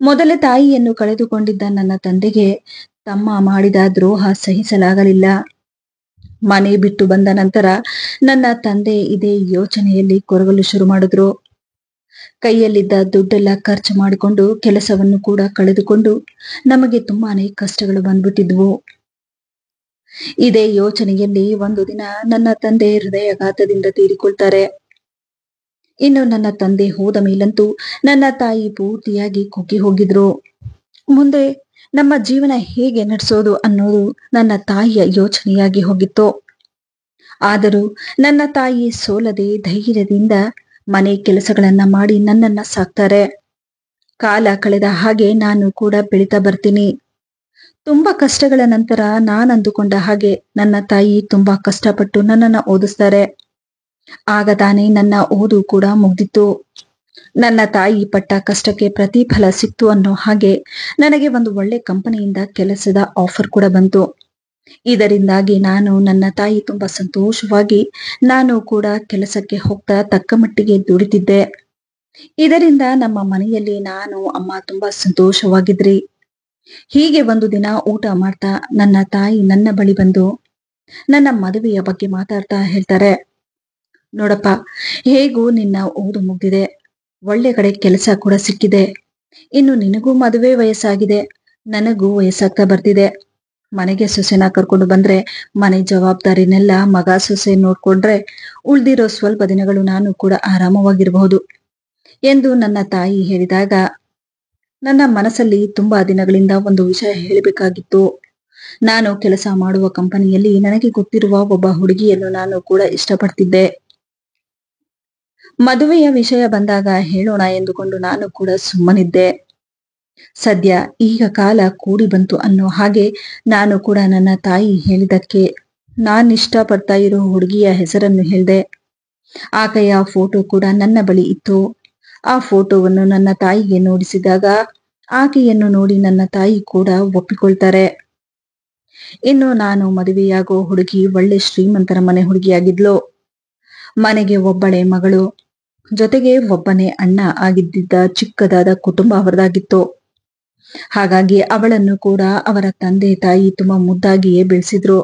ಮೊದಲ ತಾಯಿಯನ್ನು ಕಳೆದುಕೊಂಡಿದ್ದ ನನ್ನ ತಂದೆಗೆ ತಮ್ಮ ಮಾಡಿದ ದ್ರೋಹ ಸಹಿಸಲಾಗಲಿಲ್ಲ. ಮನೆ ಬಿಟ್ಟು ಬಂದ ನಂತರ ನನ್ನ ತಂದೆ ಇದೇ ಯೋಚನೆಯಲ್ಲಿ ಕೊರಗಲು ಶುರು ಮಾಡಿದ್ರು. ಕೈಯಲ್ಲಿದ್ದ ದುಡ್ಡೆಲ್ಲ ಖರ್ಚು ಮಾಡಿಕೊಂಡು ಕೆಲಸವನ್ನು ಕೂಡ ಕಳೆದುಕೊಂಡು ನಮಗೆ ತುಂಬಾನೇ ಕಷ್ಟಗಳು ಬಂದ್ಬಿಟ್ಟಿದ್ವು. ಇದೇ ಯೋಚನೆಯಲ್ಲಿ ಒಂದು ದಿನ ನನ್ನ ತಂದೆ ಹೃದಯಾಘಾತದಿಂದ ತೀರಿಕೊಳ್ತಾರೆ. ಇನ್ನು ನನ್ನ ತಂದೆ ಹೋದ ಮೇಲಂತೂ ನನ್ನ ತಾಯಿ ಪೂರ್ತಿಯಾಗಿ ಕುಗ್ಗಿ ಹೋಗಿದ್ರು. ಮುಂದೆ ನಮ್ಮ ಜೀವನ ಹೇಗೆ ನಡೆಸೋದು ಅನ್ನೋದು ನನ್ನ ತಾಯಿಯ ಯೋಚನೆಯಾಗಿ ಹೋಗಿತ್ತು. ಆದರೂ ನನ್ನ ತಾಯಿ ಸೋಲದೆ ಧೈರ್ಯದಿಂದ ಮನೆ ಕೆಲಸಗಳನ್ನ ಮಾಡಿ ನನ್ನನ್ನ ಸಾಕ್ತಾರೆ. ಕಾಲ ಕಳೆದ ಹಾಗೆ ನಾನು ಕೂಡ ಬೆಳೀತಾ ಬರ್ತೀನಿ. ತುಂಬಾ ಕಷ್ಟಗಳ ನಂತರ ನಾನು ಅಂದುಕೊಂಡ ಹಾಗೆ ನನ್ನ ತಾಯಿ ತುಂಬಾ ಕಷ್ಟಪಟ್ಟು ನನ್ನನ್ನ ಓದಿಸ್ತಾರೆ. ಆಗ ತಾನೇ ನನ್ನ ಓದು ಕೂಡ ಮುಗ್ದಿತ್ತು. ನನ್ನ ತಾಯಿ ಪಟ್ಟ ಕಷ್ಟಕ್ಕೆ ಪ್ರತಿಫಲ ಸಿಕ್ತು ಅನ್ನೋ ಹಾಗೆ ನನಗೆ ಒಂದು ಒಳ್ಳೆ ಕಂಪನಿಯಿಂದ ಕೆಲಸದ ಆಫರ್ ಕೂಡ ಬಂತು. ಇದರಿಂದಾಗಿ ನಾನು ನನ್ನ ತಾಯಿ ತುಂಬಾ ಸಂತೋಷವಾಗಿ ನಾನು ಕೂಡ ಕೆಲಸಕ್ಕೆ ಹೋಗ್ತಾ ತಕ್ಕ ಮಟ್ಟಿಗೆ ದುಡಿತಿದ್ದೆ. ಇದರಿಂದ ನಮ್ಮ ಮನೆಯಲ್ಲಿ ನಾನು ಅಮ್ಮ ತುಂಬಾ ಸಂತೋಷವಾಗಿದ್ರಿ. ಹೀಗೆ ಒಂದು ದಿನ ಊಟ ಮಾಡ್ತಾ ನನ್ನ ತಾಯಿ ನನ್ನ ಬಳಿ ಬಂದು ನನ್ನ ಮದುವೆಯ ಬಗ್ಗೆ ಮಾತಾಡ್ತಾ ಹೇಳ್ತಾರೆ, ನೋಡಪ್ಪ, ಹೇಗೂ ನಿನ್ನ ಓದು ಮುಗ್ದಿದೆ, ಒಳ್ಳೆ ಕಡೆ ಕೆಲಸ ಕೂಡ ಸಿಕ್ಕಿದೆ. ಇನ್ನು ನಿನಗೂ ಮದುವೆ ವಯಸ್ಸಾಗಿದೆ, ನನಗೂ ವಯಸ್ಸಾಗ್ತಾ ಬರ್ತಿದೆ. ಮನೆಗೆ ಸೊಸೆನ ಕರ್ಕೊಂಡು ಬಂದ್ರೆ ಮನೆ ಜವಾಬ್ದಾರಿನೆಲ್ಲ ಮಗ ಸೊಸೆ ನೋಡ್ಕೊಂಡ್ರೆ ಉಳ್ದಿರೋ ಸ್ವಲ್ಪ ದಿನಗಳು ನಾನು ಕೂಡ ಆರಾಮವಾಗಿರಬಹುದು ಎಂದು ನನ್ನ ತಾಯಿ ಹೇಳಿದಾಗ ನನ್ನ ಮನಸ್ಸಲ್ಲಿ ತುಂಬಾ ದಿನಗಳಿಂದ ಒಂದು ವಿಷಯ ಹೇಳಬೇಕಾಗಿತ್ತು. ನಾನು ಕೆಲಸ ಮಾಡುವ ಕಂಪನಿಯಲ್ಲಿ ನನಗೆ ಗೊತ್ತಿರುವ ಒಬ್ಬ ಹುಡುಗಿಯನ್ನು ನಾನು ಕೂಡ ಇಷ್ಟಪಡ್ತಿದ್ದೆ. ಮದುವೆಯ ವಿಷಯ ಬಂದಾಗ ಹೇಳೋಣ ಎಂದುಕೊಂಡು ನಾನು ಕೂಡ ಸುಮ್ಮನಿದ್ದೆ. ಸದ್ಯ ಈಗ ಕಾಲ ಕೂಡಿ ಬಂತು ಅನ್ನೋ ಹಾಗೆ ನಾನು ಕೂಡ ನನ್ನ ತಾಯಿ ಹೇಳಿದಕ್ಕೆ ನಾನಿಷ್ಟಪಡ್ತಾ ಇರೋ ಹುಡುಗಿಯ ಹೆಸರನ್ನು ಹೇಳಿದೆ. ಆಕೆಯ ಫೋಟೋ ಕೂಡ ನನ್ನ ಬಳಿ ಇತ್ತು. ಆ ಫೋಟೋವನ್ನು ನನ್ನ ತಾಯಿಗೆ ನೋಡಿಸಿದಾಗ ಆಕೆಯನ್ನು ನೋಡಿ ನನ್ನ ತಾಯಿ ಕೂಡ ಒಪ್ಪಿಕೊಳ್ತಾರೆ. ಇನ್ನು ನಾನು ಮದುವೆಯಾಗೋ ಹುಡುಗಿ ಒಳ್ಳೆ ಶ್ರೀಮಂತರ ಮನೆ ಹುಡುಗಿಯಾಗಿದ್ಲು. ಮನೆಗೆ ಒಬ್ಬಳೆ ಮಗಳು, ಜೊತೆಗೆ ಒಬ್ಬನೇ ಅಣ್ಣ ಆಗಿದ್ದ ಚಿಕ್ಕದಾದ ಕುಟುಂಬ ಅವರದಾಗಿತ್ತು. ಹಾಗಾಗಿ ಅವಳನ್ನು ಕೂಡ ಅವರ ತಂದೆ ತಾಯಿ ತುಂಬಾ ಮುದ್ದಾಗಿಯೇ ಬೆಳೆಸಿದ್ರು.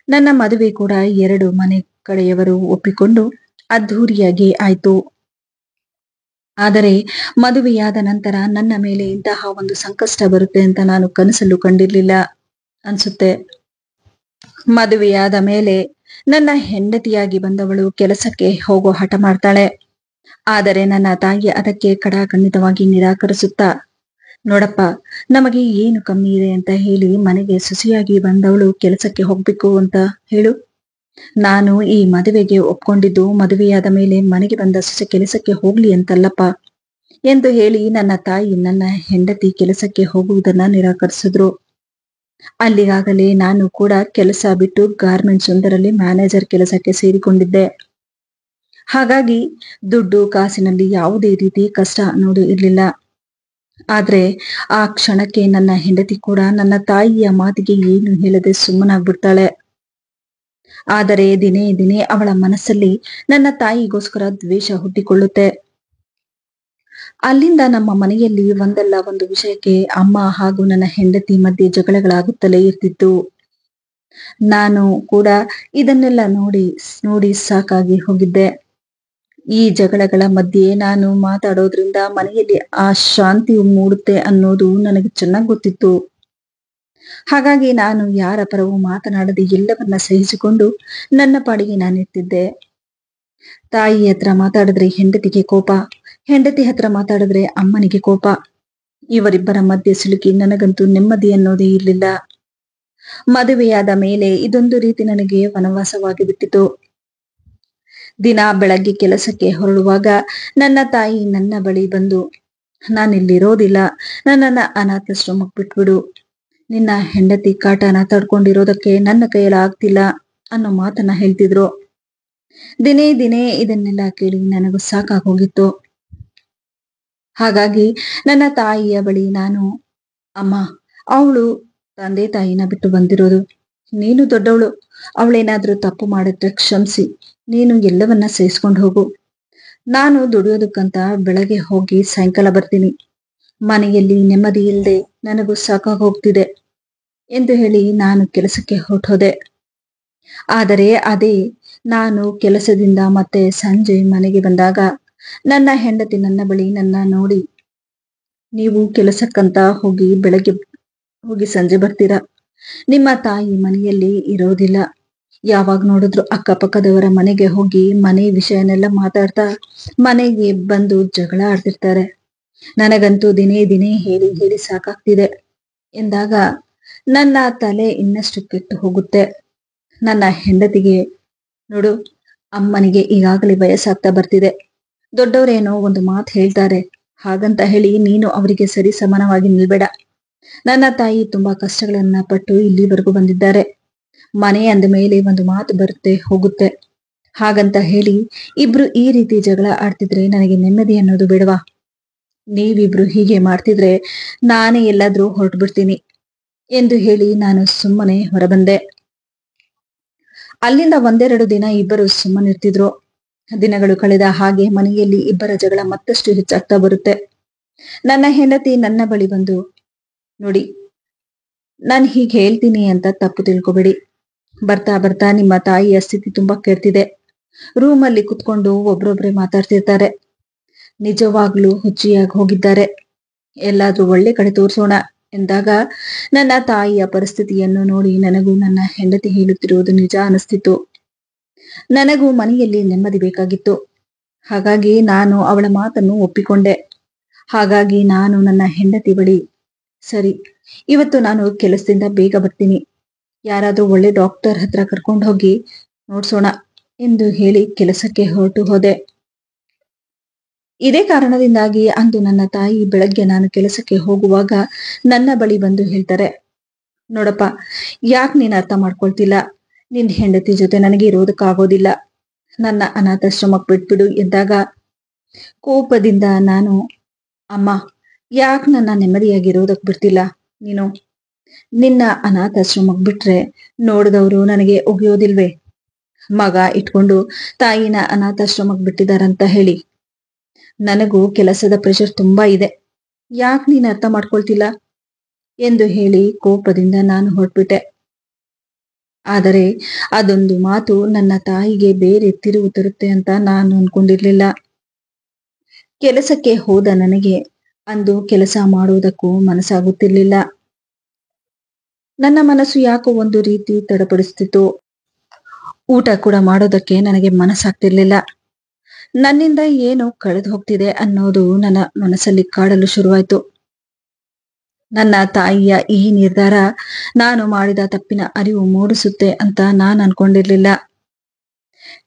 ನನ್ನ ಮದುವೆ ಕೂಡ 2 ಮನೆ ಕಡೆಯವರು ಒಪ್ಪಿಕೊಂಡು ಅದ್ಧೂರಿಯಾಗಿ ಆಯ್ತು. ಆದರೆ ಮದುವೆಯಾದ ನಂತರ ನನ್ನ ಮೇಲೆ ಇಂತಹ ಒಂದು ಸಂಕಷ್ಟ ಬರುತ್ತೆ ಅಂತ ನಾನು ಕನಸಲ್ಲೂ ಕಂಡಿರ್ಲಿಲ್ಲ ಅನ್ಸುತ್ತೆ. ಮದುವೆಯಾದ ಮೇಲೆ ನನ್ನ ಹೆಂಡತಿಯಾಗಿ ಬಂದವಳು ಕೆಲಸಕ್ಕೆ ಹೋಗೋ ಹಠ ಮಾಡ್ತಾಳೆ. ಆದರೆ ನನ್ನ ತಾಯಿ ಅದಕ್ಕೆ ಖಡಾಖಂಡಿತವಾಗಿ ನಿರಾಕರಿಸುತ್ತಾ, ನೋಡಪ್ಪ, ನಮಗೆ ಏನು ಕಮ್ಮಿ ಇದೆ ಅಂತ ಹೇಳಿ ಮನೆಗೆ ಸೊಸೆಯಾಗಿ ಬಂದವಳು ಕೆಲಸಕ್ಕೆ ಹೋಗ್ಬೇಕು ಅಂತ ಹೇಳು. ನಾನು ಈ ಮದುವೆಗೆ ಒಪ್ಕೊಂಡಿದ್ದು ಮದುವೆಯಾದ ಮೇಲೆ ಮನೆಗೆ ಬಂದ ಸೊಸೆ ಕೆಲಸಕ್ಕೆ ಹೋಗ್ಲಿ ಅಂತಲ್ಲಪ್ಪ ಎಂದು ಹೇಳಿ ನನ್ನ ತಾಯಿ ನನ್ನ ಹೆಂಡತಿ ಕೆಲಸಕ್ಕೆ ಹೋಗುವುದನ್ನ ನಿರಾಕರಿಸಿದ್ರು. ಅಲ್ಲಿಗಾಗಲೇ ನಾನು ಕೂಡ ಕೆಲಸ ಬಿಟ್ಟು ಗಾರ್ಮೆಂಟ್ಸ್ ಒಂದರಲ್ಲಿ ಮ್ಯಾನೇಜರ್ ಕೆಲಸಕ್ಕೆ ಸೇರಿಕೊಂಡಿದ್ದೆ. ಹಾಗಾಗಿ ದುಡ್ಡು ಕಾಸಿನಲ್ಲಿ ಯಾವುದೇ ರೀತಿ ಕಷ್ಟ ಅನ್ನೋದು ಇರ್ಲಿಲ್ಲ. ಆದ್ರೆ ಆ ಕ್ಷಣಕ್ಕೆ ನನ್ನ ಹೆಂಡತಿ ಕೂಡ ನನ್ನ ತಾಯಿಯ ಮಾತಿಗೆ ಏನು ಹೇಳದೆ ಸುಮ್ಮನಾಗ್ಬಿಡ್ತಾಳೆ. ಆದರೆ ದಿನೇ ದಿನೇ ಅವಳ ಮನಸ್ಸಲ್ಲಿ ನನ್ನ ತಾಯಿಗೋಸ್ಕರ ದ್ವೇಷ ಹುಟ್ಟಿಕೊಳ್ಳುತ್ತೆ. ಅಲ್ಲಿಂದ ನಮ್ಮ ಮನೆಯಲ್ಲಿ ಒಂದಲ್ಲ ಒಂದು ವಿಷಯಕ್ಕೆ ಅಮ್ಮ ಹಾಗೂ ನನ್ನ ಹೆಂಡತಿ ಮಧ್ಯೆ ಜಗಳಗಳಾಗುತ್ತಲೇ ಇರ್ತಿತ್ತು. ನಾನು ಕೂಡ ಇದನ್ನೆಲ್ಲ ನೋಡಿ ಸಾಕಾಗಿ ಹೋಗಿದ್ದೆ. ಈ ಜಗಳಗಳ ಮಧ್ಯೆ ನಾನು ಮಾತಾಡೋದ್ರಿಂದ ಮನೆಯಲ್ಲಿ ಆ ಶಾಂತಿ ಮೂಡುತ್ತೆ ಅನ್ನೋದು ನನಗೆ ಚೆನ್ನಾಗಿ ಗೊತ್ತಿತ್ತು. ಹಾಗಾಗಿ ನಾನು ಯಾರ ಪರವೂ ಮಾತನಾಡದೆ ಎಲ್ಲವನ್ನ ಸಹಿಸಿಕೊಂಡು ನನ್ನ ಪಾಡಿಗೆ ನಾನಿರ್ತಿದ್ದೆ. ತಾಯಿ ಹತ್ರ ಮಾತಾಡಿದ್ರೆ ಹೆಂಡತಿಗೆ ಕೋಪ, ಹೆಂಡತಿ ಹತ್ರ ಮಾತಾಡಿದ್ರೆ ಅಮ್ಮನಿಗೆ ಕೋಪ. ಇವರಿಬ್ಬರ ಮಧ್ಯೆ ಸಿಲುಕಿ ನನಗಂತೂ ನೆಮ್ಮದಿ ಅನ್ನೋದೇ ಇರ್ಲಿಲ್ಲ. ಮದುವೆಯಾದ ಮೇಲೆ ಇದೊಂದು ರೀತಿ ನನಗೆ ವನವಾಸವಾಗಿ ಬಿಟ್ಟಿತು. ದಿನ ಬೆಳಗ್ಗೆ ಕೆಲಸಕ್ಕೆ ಹೊರಡುವಾಗ ನನ್ನ ತಾಯಿ ನನ್ನ ಬಳಿ ಬಂದು, ನಾನಿಲ್ಲಿರೋದಿಲ್ಲ, ನನ್ನನ್ನ ಅನಾಥಾಶ್ರಮಕ್ಕೆ ಬಿಟ್ಬಿಡು, ನಿನ್ನ ಹೆಂಡತಿ ಕಾಟನ ತಡ್ಕೊಂಡಿರೋದಕ್ಕೆ ನನ್ನ ಕೈಯಲ್ಲಿ ಆಗ್ತಿಲ್ಲ ಅನ್ನೋ ಮಾತನ್ನ ಹೇಳ್ತಿದ್ರು. ದಿನೇ ದಿನೇ ಇದನ್ನೆಲ್ಲ ಕೇಳಿ ನನಗೂ ಸಾಕಾಗೋಗಿತ್ತು. ಹಾಗಾಗಿ ನನ್ನ ತಾಯಿಯ ಬಳಿ ನಾನು, ಅಮ್ಮ, ಅವಳು ತಂದೆ ತಾಯಿನ ಬಿಟ್ಟು ಬಂದಿರೋದು, ನೀನು ದೊಡ್ಡವಳು, ಅವಳೇನಾದ್ರೂ ತಪ್ಪು ಮಾಡಿದ್ರೆ ಕ್ಷಮಿಸಿ, ನೀನು ಎಲ್ಲವನ್ನ ಸಹಿಸ್ಕೊಂಡು ಹೋಗು. ನಾನು ದುಡಿಯೋದಕ್ಕಂತ ಬೆಳಗ್ಗೆ ಹೋಗಿ ಸಾಯಂಕಾಲ ಬರ್ತೀನಿ. ಮನೆಯಲ್ಲಿ ನೆಮ್ಮದಿ ಇಲ್ಲದೆ ನನಗೂ ಸಾಕಾಗೋಗ್ತಿದೆ ಎಂದು ಹೇಳಿ ನಾನು ಕೆಲಸಕ್ಕೆ ಹೊರಟೋದೆ. ಆದರೆ ಅದೇ ನಾನು ಕೆಲಸದಿಂದ ಮತ್ತೆ ಸಂಜೆ ಮನೆಗೆ ಬಂದಾಗ ನನ್ನ ಹೆಂಡತಿ ನನ್ನ ಬಳಿ ನನ್ನ ನೋಡಿ, ನೀವು ಕೆಲಸಕ್ಕಂತ ಹೋಗಿ ಬೆಳಗ್ಗೆ ಹೋಗಿ ಸಂಜೆ ಬರ್ತೀರಾ, ನಿಮ್ಮ ತಾಯಿ ಮನೆಯಲ್ಲಿ ಇರೋದಿಲ್ಲ, ಯಾವಾಗ ನೋಡಿದ್ರು ಅಕ್ಕಪಕ್ಕದವರ ಮನೆಗೆ ಹೋಗಿ ಮನೆ ವಿಷಯನೆಲ್ಲ ಮಾತಾಡ್ತಾ ಮನೆಗೆ ಬಂದು ಜಗಳ ಆಡ್ತಿರ್ತಾರೆ. ನನಗಂತೂ ದಿನೇ ದಿನೇ ಹೇಳಿ ಹೇಳಿ ಸಾಕಾಗ್ತಿದೆ ಎಂದಾಗ ನನ್ನ ತಲೆ ಇನ್ನಷ್ಟು ಕೆಟ್ಟು ಹೋಗುತ್ತೆ. ನನ್ನ ಹೆಂಡತಿಗೆ, ನೋಡು, ಅಮ್ಮನಿಗೆ ಈಗಾಗಲೇ ವಯಸ್ಸಾಗ್ತಾ ಬರ್ತಿದೆ, ದೊಡ್ಡವರೇನೋ ಒಂದು ಮಾತು ಹೇಳ್ತಾರೆ, ಹಾಗಂತ ಹೇಳಿ ನೀನು ಅವರಿಗೆ ಸರಿ ಸಮಾನವಾಗಿ ನಿಲ್ಬೇಡ. ನನ್ನ ತಾಯಿ ತುಂಬಾ ಕಷ್ಟಗಳನ್ನ ಪಟ್ಟು ಇಲ್ಲಿವರೆಗೂ ಬಂದಿದ್ದಾರೆ. ಮನೆ ಅಂದ ಮೇಲೆ ಒಂದು ಮಾತು ಬರುತ್ತೆ ಹೋಗುತ್ತೆ, ಹಾಗಂತ ಹೇಳಿ ಇಬ್ರು ಈ ರೀತಿ ಜಗಳ ಆಡ್ತಿದ್ರೆ ನನಗೆ ನೆಮ್ಮದಿ ಅನ್ನೋದು ಬೇಡವಾ? ನೀವಿಬ್ರು ಹೀಗೆ ಮಾಡ್ತಿದ್ರೆ ನಾನೇ ಎಲ್ಲಾದ್ರೂ ಹೊರಟು ಬಿಡ್ತೀನಿ ಎಂದು ಹೇಳಿ ನಾನು ಸುಮ್ಮನೆ ಹೊರಬಂದೆ. ಅಲ್ಲಿಂದ ಒಂದೆರಡು ದಿನ ಇಬ್ಬರು ಸುಮ್ಮನಿರ್ತಿದ್ರು. ದಿನಗಳು ಕಳೆದ ಹಾಗೆ ಮನೆಯಲ್ಲಿ ಇಬ್ಬರ ಜಗಳ ಮತ್ತಷ್ಟು ಹೆಚ್ಚಾಗ್ತಾ ಬರುತ್ತೆ. ನನ್ನ ಹೆಂಡತಿ ನನ್ನ ಬಳಿ ಬಂದು, ನೋಡಿ, ನಾನು ಹೀಗೆ ಹೇಳ್ತೀನಿ ಅಂತ ತಪ್ಪು ತಿಳ್ಕೊಬೇಡಿ. ಬರ್ತಾ ಬರ್ತಾ ನಿಮ್ಮ ತಾಯಿಯ ಸ್ಥಿತಿ ತುಂಬಾ ಕೆಡ್ತಿದೆ. ರೂಮಲ್ಲಿ ಕುತ್ಕೊಂಡು ಒಬ್ರೊಬ್ರೆ ಮಾತಾಡ್ತಿರ್ತಾರೆ. ನಿಜವಾಗ್ಲೂ ಹುಚ್ಚಿಯಾಗಿ ಹೋಗಿದ್ದಾರೆ. ಎಲ್ಲಾದ್ರೂ ಒಳ್ಳೆ ಕಡೆ ತೋರಿಸೋಣ ಎಂದಾಗ ನನ್ನ ತಾಯಿಯ ಪರಿಸ್ಥಿತಿಯನ್ನು ನೋಡಿ ನನಗೂ ನನ್ನ ಹೆಂಡತಿ ಹೇಳುತ್ತಿರುವುದು ನಿಜ ಅನಿಸ್ತಿತ್ತು. ನನಗೂ ಮನೆಯಲ್ಲಿ ನೆಮ್ಮದಿ ಬೇಕಾಗಿತ್ತು. ಹಾಗಾಗಿ ನಾನು ಅವಳ ಮಾತನ್ನು ಒಪ್ಪಿಕೊಂಡೆ. ಹಾಗಾಗಿ ನಾನು ನನ್ನ ಹೆಂಡತಿ ಬಳಿ, ಸರಿ, ಇವತ್ತು ನಾನು ಕೆಲಸದಿಂದ ಬೇಗ ಬರ್ತೀನಿ, ಯಾರಾದ್ರೂ ಒಳ್ಳೆ ಡಾಕ್ಟರ್ ಹತ್ರ ಕರ್ಕೊಂಡು ಹೋಗಿ ನೋಡ್ಸೋಣ ಎಂದು ಹೇಳಿ ಕೆಲಸಕ್ಕೆ ಹೊರಟು ಹೋದೆ. ಇದೇ ಕಾರಣದಿಂದಾಗಿ ಅಂದು ನನ್ನ ತಾಯಿ ಬೆಳಗ್ಗೆ ನಾನು ಕೆಲಸಕ್ಕೆ ಹೋಗುವಾಗ ನನ್ನ ಬಳಿ ಬಂದು ಹೇಳ್ತಾರೆ, ನೋಡಪ್ಪ, ಯಾಕೆ ನೀನ್ ಅರ್ಥ ಮಾಡ್ಕೊಳ್ತಿಲ್ಲ, ನಿನ್ ಹೆಂಡತಿ ಜೊತೆ ನನಗೆ ಇರೋದಕ್ಕಾಗೋದಿಲ್ಲ, ನನ್ನ ಅನಾಥಾಶ್ರಮಕ್ಕೆ ಬಿಟ್ಬಿಡು ಎಂದಾಗ ಕೋಪದಿಂದ ನಾನು, ಅಮ್ಮ, ಯಾಕೆ ನನ್ನ ನೆಮ್ಮದಿಯಾಗಿರೋದಕ್ ಬಿಡ್ತಿಲ್ಲ ನೀನು? ನಿನ್ನ ಅನಾಥಾಶ್ರಮಕ್ಕೆ ಬಿಟ್ರೆ ನೋಡಿದವರು ನನಗೆ ಒಗೆಯೋದಿಲ್ವೇ? ಮಗ ಇಟ್ಕೊಂಡು ತಾಯಿನ ಅನಾಥಾಶ್ರಮಕ್ಕೆ ಬಿಟ್ಟಿದಾರಂತ ಹೇಳಿ. ನನಗೂ ಕೆಲಸದ ಪ್ರೆಷರ್ ತುಂಬಾ ಇದೆ, ಯಾಕೆ ನೀನ್ ಅರ್ಥ ಮಾಡ್ಕೊಳ್ತಿಲ್ಲ ಎಂದು ಹೇಳಿ ಕೋಪದಿಂದ ನಾನು ಹೊರಟ್ಬಿಟ್ಟೆ. ಆದರೆ ಅದೊಂದು ಮಾತು ನನ್ನ ತಾಯಿಗೆ ಬೇರೆ ತಿರುವು ತರುತ್ತೆ ಅಂತ ನಾನು ಅನ್ಕೊಂಡಿರ್ಲಿಲ್ಲ. ಕೆಲಸಕ್ಕೆ ಹೋದ ನನಗೆ ಅಂದು ಕೆಲಸ ಮಾಡುವುದಕ್ಕೂ ಮನಸ್ಸಾಗುತ್ತಿರ್ಲಿಲ್ಲ. ನನ್ನ ಮನಸ್ಸು ಯಾಕೋ ಒಂದು ರೀತಿ ತಡಪಡಿಸ್ತಿತ್ತು. ಊಟ ಕೂಡ ಮಾಡೋದಕ್ಕೆ ನನಗೆ ಮನಸ್ಸಾಗ್ತಿರ್ಲಿಲ್ಲ. ನನ್ನಿಂದ ಏನೋ ಕಳೆದು ಹೋಗ್ತಿದೆ ಅನ್ನೋದು ನನ್ನ ಮನಸ್ಸಲ್ಲಿ ಕಾಡಲು ಶುರುವಾಯ್ತು. ನನ್ನ ತಾಯಿಯ ಈ ನಿರ್ಧಾರ ನಾನು ಮಾಡಿದ ತಪ್ಪಿನ ಅರಿವು ಮೂಡಿಸುತ್ತೆ ಅಂತ ನಾನು ಅನ್ಕೊಂಡಿರ್ಲಿಲ್ಲ.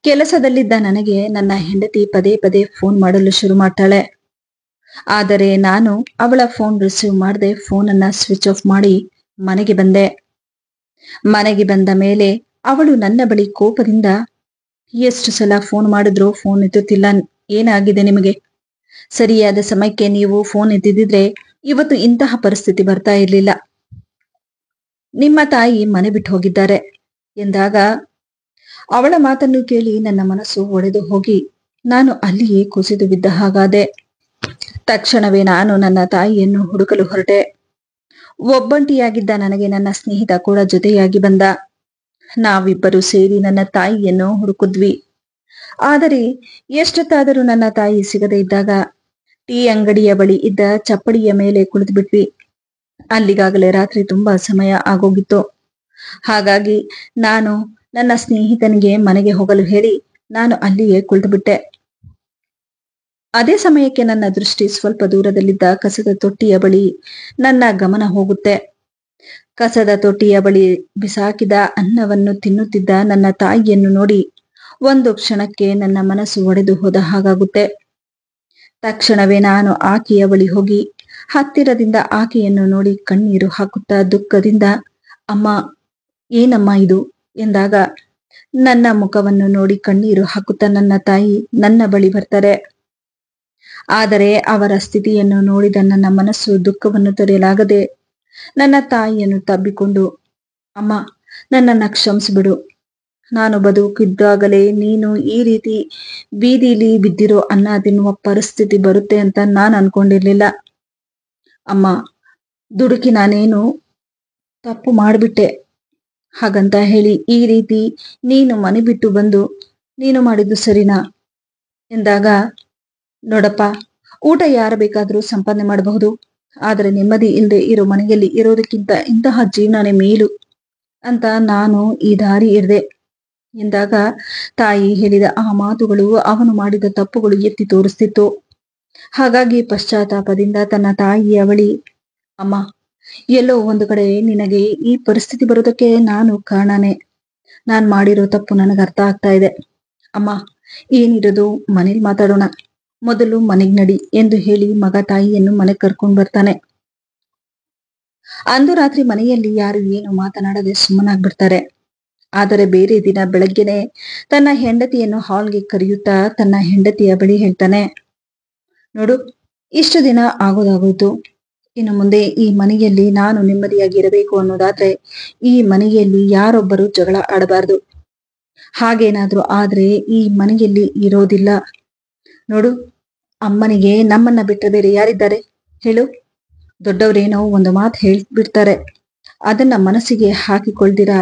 ಕೆಲಸದಲ್ಲಿದ್ದ ನನಗೆ ನನ್ನ ಹೆಂಡತಿ ಪದೇ ಪದೇ ಫೋನ್ ಮಾಡಲು ಶುರು ಮಾಡ್ತಾಳೆ. ಆದರೆ ನಾನು ಅವಳ ಫೋನ್ ರಿಸೀವ್ ಮಾಡದೆ ಫೋನನ್ನ ಸ್ವಿಚ್ ಆಫ್ ಮಾಡಿ ಮನೆಗೆ ಬಂದೆ. ಮನೆಗೆ ಬಂದ ಮೇಲೆ ಅವಳು ನನ್ನ ಬಳಿ ಕೋಪದಿಂದ, ಎಷ್ಟು ಸಲ ಫೋನ್ ಮಾಡಿದ್ರು ಫೋನ್ ಎತ್ತುತ್ತಿಲ್ಲ, ಏನಾಗಿದೆ ನಿಮಗೆ? ಸರಿಯಾದ ಸಮಯಕ್ಕೆ ನೀವು ಫೋನ್ ಎತ್ತಿದ್ರೆ ಇವತ್ತು ಇಂತಹ ಪರಿಸ್ಥಿತಿ ಬರ್ತಾ ಇರ್ಲಿಲ್ಲ. ನಿಮ್ಮ ತಾಯಿ ಮನೆ ಬಿಟ್ಟು ಹೋಗಿದ್ದಾರೆ ಎಂದಾಗ ಅವಳ ಮಾತನ್ನು ಕೇಳಿ ನನ್ನ ಮನಸ್ಸು ಒಡೆದು ಹೋಗಿ ನಾನು ಅಲ್ಲಿಯೇ ಕುಸಿದು ಬಿದ್ದ ಹಾಗಾದೆ. ತಕ್ಷಣವೇ ನಾನು ನನ್ನ ತಾಯಿಯನ್ನು ಹುಡುಕಲು ಹೊರಟೆ. ಒಬ್ಬಂಟಿಯಾಗಿದ್ದ ನನಗೆ ನನ್ನ ಸ್ನೇಹಿತ ಕೂಡ ಜೊತೆಯಾಗಿ ಬಂದ. ನಾವಿಬ್ಬರು ಸೇರಿ ನನ್ನ ತಾಯಿಯನ್ನು ಹುಡುಕಿದ್ವಿ. ಆದರೆ ಎಷ್ಟೊತ್ತಾದರೂ ನನ್ನ ತಾಯಿ ಸಿಗದೇ ಇದ್ದಾಗ ಟೀ ಅಂಗಡಿಯ ಬಳಿ ಇದ್ದ ಚಪ್ಪಡಿಯ ಮೇಲೆ ಕುಳಿತು ಬಿಟ್ವಿ. ಅಲ್ಲಿಗಾಗಲೇ ರಾತ್ರಿ ತುಂಬಾ ಸಮಯ ಆಗೋಗಿತ್ತು. ಹಾಗಾಗಿ ನಾನು ನನ್ನ ಸ್ನೇಹಿತನಿಗೆ ಮನೆಗೆ ಹೋಗಲು ಹೇಳಿ ನಾನು ಅಲ್ಲಿಯೇ ಕುಳಿತು ಬಿಟ್ಟೆ. ಅದೇ ಸಮಯಕ್ಕೆ ನನ್ನ ದೃಷ್ಟಿ ಸ್ವಲ್ಪ ದೂರದಲ್ಲಿದ್ದ ಕಸದ ತೊಟ್ಟಿಯ ಬಳಿ ನನ್ನ ಗಮನ ಹೋಗುತ್ತೆ. ಕಸದ ತೊಟ್ಟಿಯ ಬಳಿ ಬಿಸಾಕಿದ ಅನ್ನವನ್ನು ತಿನ್ನುತ್ತಿದ್ದ ನನ್ನ ತಾಯಿಯನ್ನು ನೋಡಿ ಒಂದು ಕ್ಷಣಕ್ಕೆ ನನ್ನ ಮನಸ್ಸು ಒಡೆದು ಹೋದ ಹಾಗಾಗುತ್ತೆ. ತಕ್ಷಣವೇ ನಾನು ಆಕೆಯ ಬಳಿ ಹೋಗಿ ಹತ್ತಿರದಿಂದ ಆಕೆಯನ್ನು ನೋಡಿ ಕಣ್ಣೀರು ಹಾಕುತ್ತಾ ದುಃಖದಿಂದ, ಅಮ್ಮ, ಏನಮ್ಮ ಇದು ಎಂದಾಗ ನನ್ನ ಮುಖವನ್ನು ನೋಡಿ ಕಣ್ಣೀರು ಹಾಕುತ್ತಾ ನನ್ನ ತಾಯಿ ನನ್ನ ಬಳಿ ಬರ್ತಾರೆ. ಆದರೆ ಅವರ ಸ್ಥಿತಿಯನ್ನು ನೋಡಿದ ನನ್ನ ಮನಸ್ಸು ದುಃಖವನ್ನು ತಡೆಯಲಾಗದೆ ನನ್ನ ತಾಯಿಯನ್ನು ತಬ್ಬಿಕೊಂಡು, ಅಮ್ಮ, ನನ್ನನ್ನ ಕ್ಷಮಿಸಿಬಿಡು, ನಾನು ಬದುಕಿದ್ದಾಗಲೇ ನೀನು ಈ ರೀತಿ ಬೀದಿಲಿ ಬಿದ್ದಿರೋ ಅನ್ನ ತಿನ್ನುವ ಪರಿಸ್ಥಿತಿ ಬರುತ್ತೆ ಅಂತ ನಾನು ಅನ್ಕೊಂಡಿರ್ಲಿಲ್ಲ. ಅಮ್ಮ, ದುಡುಕಿ ನಾನೇನು ತಪ್ಪು ಮಾಡಿಬಿಟ್ಟೆ. ಹಾಗಂತ ಹೇಳಿ ಈ ರೀತಿ ನೀನು ಮನೆ ಬಿಟ್ಟು ಬಂದು ನೀನು ಮಾಡಿದ್ದು ಸರಿನಾ ಎಂದಾಗ, ನೋಡಪ್ಪ, ಊಟ ಯಾರು ಬೇಕಾದ್ರೂ ಸಂಪಾದನೆ ಮಾಡಬಹುದು, ಆದರೆ ನೆಮ್ಮದಿ ಇಲ್ಲದೆ ಇರೋ ಮನೆಯಲ್ಲಿ ಇರೋದಕ್ಕಿಂತ ಇಂತಹ ಜೀವನನೇ ಮೇಲು ಅಂತ ನಾನು ಈ ದಾರಿ ಹಿಡ್ದೆ ಎಂದಾಗ, ತಾಯಿ ಹೇಳಿದ ಆ ಮಾತುಗಳು ಅವನು ಮಾಡಿದ ತಪ್ಪುಗಳು ಎತ್ತಿ ತೋರಿಸ್ತಿತ್ತು. ಹಾಗಾಗಿ ಪಶ್ಚಾತ್ತಾಪದಿಂದ ತನ್ನ ತಾಯಿಯ ಬಳಿ, ಅಮ್ಮ, ಎಲ್ಲೋ ಒಂದು ಕಡೆ ನಿನಗೆ ಈ ಪರಿಸ್ಥಿತಿ ಬರೋದಕ್ಕೆ ನಾನು ಕಾರಣನೇ. ನಾನ್ ಮಾಡಿರೋ ತಪ್ಪು ನನಗೆ ಅರ್ಥ ಆಗ್ತಾ ಇದೆ. ಅಮ್ಮ, ಏನಿರೋದು ಮನೇಲಿ ಮಾತಾಡೋಣ, ಮೊದಲು ಮನೆಗ್ ನಡಿ ಎಂದು ಹೇಳಿ ಮಗ ತಾಯಿಯನ್ನು ಮನೆಗೆ ಕರ್ಕೊಂಡು ಬರ್ತಾನೆ. ಅಂದು ರಾತ್ರಿ ಮನೆಯಲ್ಲಿ ಯಾರು ಏನು ಮಾತನಾಡದೆ ಸುಮ್ಮನಾಗ್ಬಿಡ್ತಾರೆ. ಆದರೆ ಬೇರೆ ದಿನ ಬೆಳಗ್ಗೆನೆ ತನ್ನ ಹೆಂಡತಿಯನ್ನು ಹಾಲ್ಗೆ ಕರೆಯುತ್ತಾ ತನ್ನ ಹೆಂಡತಿಯ ಬಳಿ ಹೇಳ್ತಾನೆ, ನೋಡು, ಇಷ್ಟು ದಿನ ಆಗೋದಾಗೋಯ್ತು. ಇನ್ನು ಮುಂದೆ ಈ ಮನೆಯಲ್ಲಿ ನಾನು ನೆಮ್ಮದಿಯಾಗಿ ಇರಬೇಕು ಅನ್ನೋದಾದ್ರೆ ಈ ಮನೆಯಲ್ಲಿ ಯಾರೊಬ್ಬರು ಜಗಳ ಆಡಬಾರ್ದು. ಹಾಗೇನಾದ್ರೂ ಆದ್ರೆ ಈ ಮನೆಯಲ್ಲಿ ಇರೋದಿಲ್ಲ. ನೋಡು, ಅಮ್ಮನಿಗೆ ನಮ್ಮನ್ನ ಬಿಟ್ಟರೆ ಬೇರೆ ಯಾರಿದ್ದಾರೆ ಹೇಳು? ದೊಡ್ಡವರೇನೋ ಒಂದು ಮಾತು ಹೇಳ್ಬಿಡ್ತಾರೆ, ಅದನ್ನ ಮನಸ್ಸಿಗೆ ಹಾಕಿಕೊಳ್ದಿರ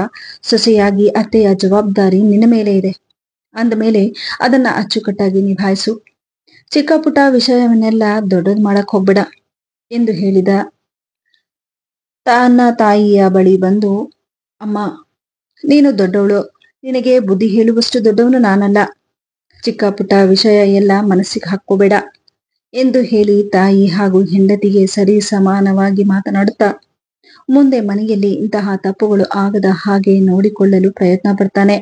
ಸೊಸೆಯಾಗಿ ಅತ್ತೆಯ ಜವಾಬ್ದಾರಿ ನಿನ್ನ ಮೇಲೆ ಇದೆ. ಅಂದ ಮೇಲೆ ಅದನ್ನ ಅಚ್ಚುಕಟ್ಟಾಗಿ ನಿಭಾಯಿಸು. ಚಿಕ್ಕ ಪುಟ್ಟ ವಿಷಯವನ್ನೆಲ್ಲ ದೊಡ್ಡದು ಮಾಡಕ್ ಹೋಗ್ಬೇಡ ಎಂದು ಹೇಳಿದ. ತನ್ನ ತಾಯಿಯ ಬಳಿ ಬಂದು, ಅಮ್ಮ, ನೀನು ದೊಡ್ಡವಳು, ನಿನಗೆ ಬುದ್ಧಿ ಹೇಳುವಷ್ಟು ದೊಡ್ಡವನು ನಾನಲ್ಲ. ಚಿಕ್ಕ ಪುಟ್ಟ ವಿಷಯ ಎಲ್ಲ ಮನಸ್ಸಿಗೆ ಹಾಕೋಬೇಡ ಎಂದು ಹೇಳಿ ತಾಯಿ ಹಾಗೂ ಹೆಂಡತಿಗೆ ಸರಿ ಸಮಾನವಾಗಿ ಮಾತನಾಡುತ್ತಾ ಮುಂದೆ ಮನೆಯಲ್ಲಿ ಇಂತಹ ತಪ್ಪುಗಳು ಆಗದ ಹಾಗೆ ನೋಡಿಕೊಳ್ಳಲು ಪ್ರಯತ್ನ ಪಡ್ತಾನೆ.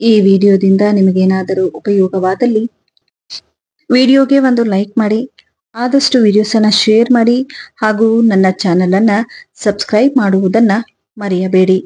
ಈ ವಿಡಿಯೋದಿಂದ ನಿಮಗೇನಾದರೂ ಉಪಯೋಗವಾದಲ್ಲಿ ವಿಡಿಯೋಗೆ ಒಂದು ಲೈಕ್ ಮಾಡಿ, ಆದಷ್ಟು ವಿಡಿಯೋಸ್ ಅನ್ನ ಶೇರ್ ಮಾಡಿ ಹಾಗೂ ನನ್ನ ಚಾನೆಲ್ ಅನ್ನ ಸಬ್ಸ್ಕ್ರೈಬ್ ಮಾಡುವುದನ್ನ ಮರೆಯಬೇಡಿ.